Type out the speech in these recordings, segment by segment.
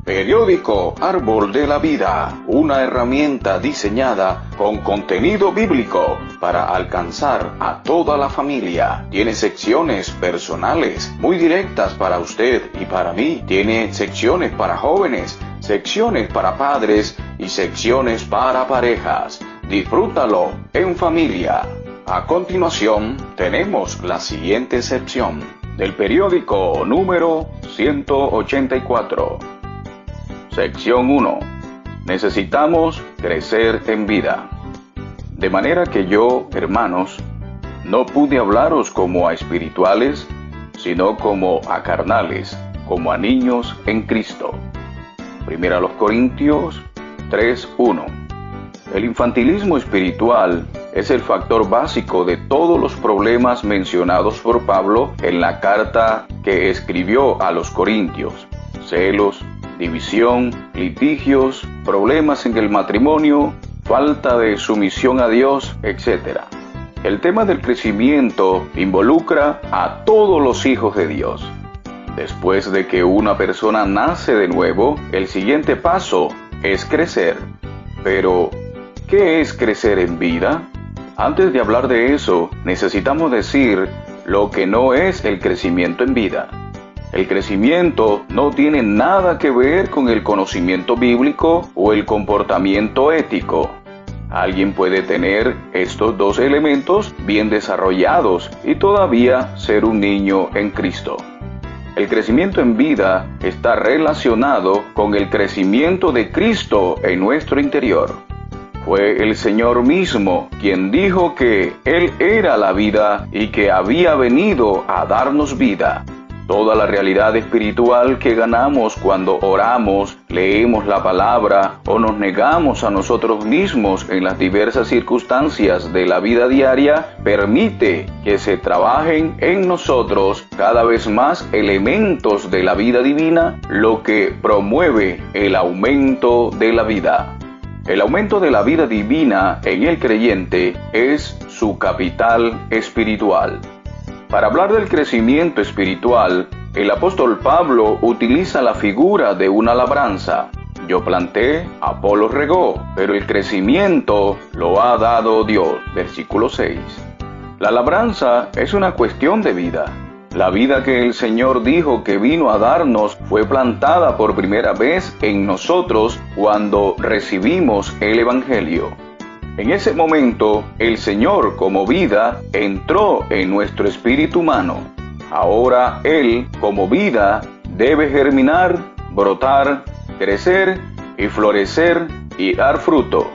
Periódico Árbol de la Vida, una herramienta diseñada con contenido bíblico para alcanzar a toda la familia. Tiene secciones personales muy directas para usted y para mí. Tiene secciones para jóvenes, secciones para padres y secciones para parejas. Disfrútalo en familia. A continuación, tenemos la siguiente sección del periódico número 184. Sección 1. Necesitamos crecer en vida. De manera que yo, hermanos, no pude hablaros como a espirituales, sino como a carnales, como a niños en Cristo. 1 Corintios 3:1. El infantilismo espiritual es el factor básico de todos los problemas mencionados por Pablo en la carta que escribió a los Corintios: celos, división, litigios, problemas en el matrimonio, falta de sumisión a Dios, etc. El tema del crecimiento involucra a todos los hijos de Dios. Después de que una persona nace de nuevo, el siguiente paso es crecer. Pero, ¿qué es crecer en vida? Antes de hablar de eso, necesitamos decir lo que no es el crecimiento en vida. El crecimiento no tiene nada que ver con el conocimiento bíblico o el comportamiento ético. Alguien puede tener estos dos elementos bien desarrollados y todavía ser un niño en Cristo. El crecimiento en vida está relacionado con el crecimiento de Cristo en nuestro interior. Fue el Señor mismo quien dijo que Él era la vida y que había venido a darnos vida. Toda la realidad espiritual que ganamos cuando oramos, leemos la palabra o nos negamos a nosotros mismos en las diversas circunstancias de la vida diaria, permite que se trabajen en nosotros cada vez más elementos de la vida divina, lo que promueve el aumento de la vida. El aumento de la vida divina en el creyente es su capital espiritual. Para hablar del crecimiento espiritual, el apóstol Pablo utiliza la figura de una labranza. Yo planté, Apolos regó, pero el crecimiento lo ha dado Dios. Versículo 6. La labranza es una cuestión de vida. La vida que el Señor dijo que vino a darnos fue plantada por primera vez en nosotros cuando recibimos el Evangelio. En ese momento, el Señor como vida entró en nuestro espíritu humano. Ahora Él como vida debe germinar, brotar, crecer y florecer y dar fruto.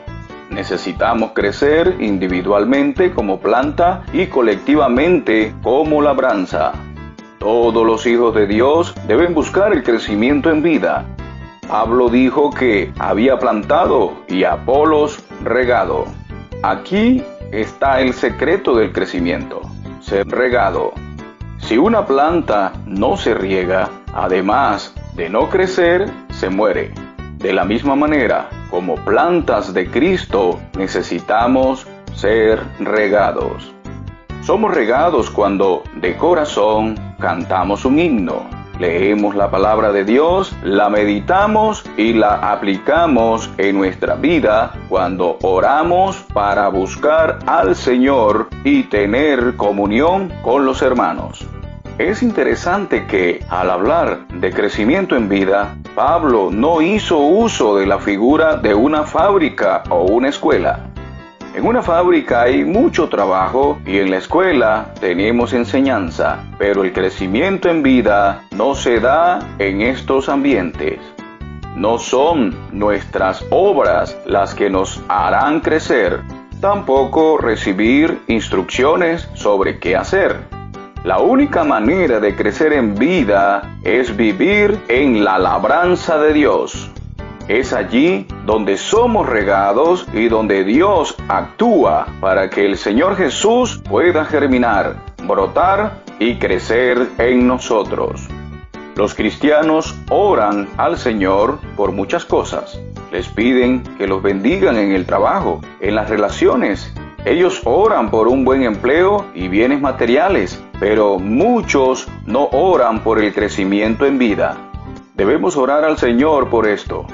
Necesitamos crecer individualmente como planta y colectivamente como labranza. Todos los hijos de Dios deben buscar el crecimiento en vida. Pablo dijo que había plantado y Apolos regado. Aquí está el secreto del crecimiento: ser regado. Si una planta no se riega, además de no crecer, se muere. De la misma manera, como plantas de Cristo, necesitamos ser regados. Somos regados cuando de corazón cantamos un himno. Leemos la palabra de Dios, la meditamos y la aplicamos en nuestra vida cuando oramos para buscar al Señor y tener comunión con los hermanos. Es interesante que, al hablar de crecimiento en vida, Pablo no hizo uso de la figura de una fábrica o una escuela. En una fábrica hay mucho trabajo y en la escuela tenemos enseñanza, pero el crecimiento en vida no se da en estos ambientes. No son nuestras obras las que nos harán crecer, tampoco recibir instrucciones sobre qué hacer. La única manera de crecer en vida es vivir en la labranza de Dios. Es allí donde somos regados y donde Dios actúa para que el Señor Jesús pueda germinar, brotar y crecer en nosotros. Los cristianos oran al Señor por muchas cosas. Les piden que los bendigan en el trabajo, en las relaciones. Ellos oran por un buen empleo y bienes materiales, pero muchos no oran por el crecimiento en vida. Debemos orar al Señor por esto.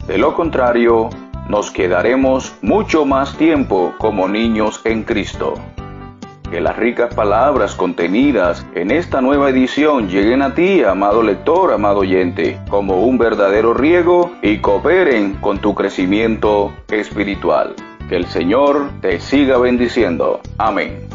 De lo contrario, nos quedaremos mucho más tiempo como niños en Cristo. Que las ricas palabras contenidas en esta nueva edición lleguen a ti, amado lector, amado oyente, como un verdadero riego y cooperen con tu crecimiento espiritual. Que el Señor te siga bendiciendo. Amén.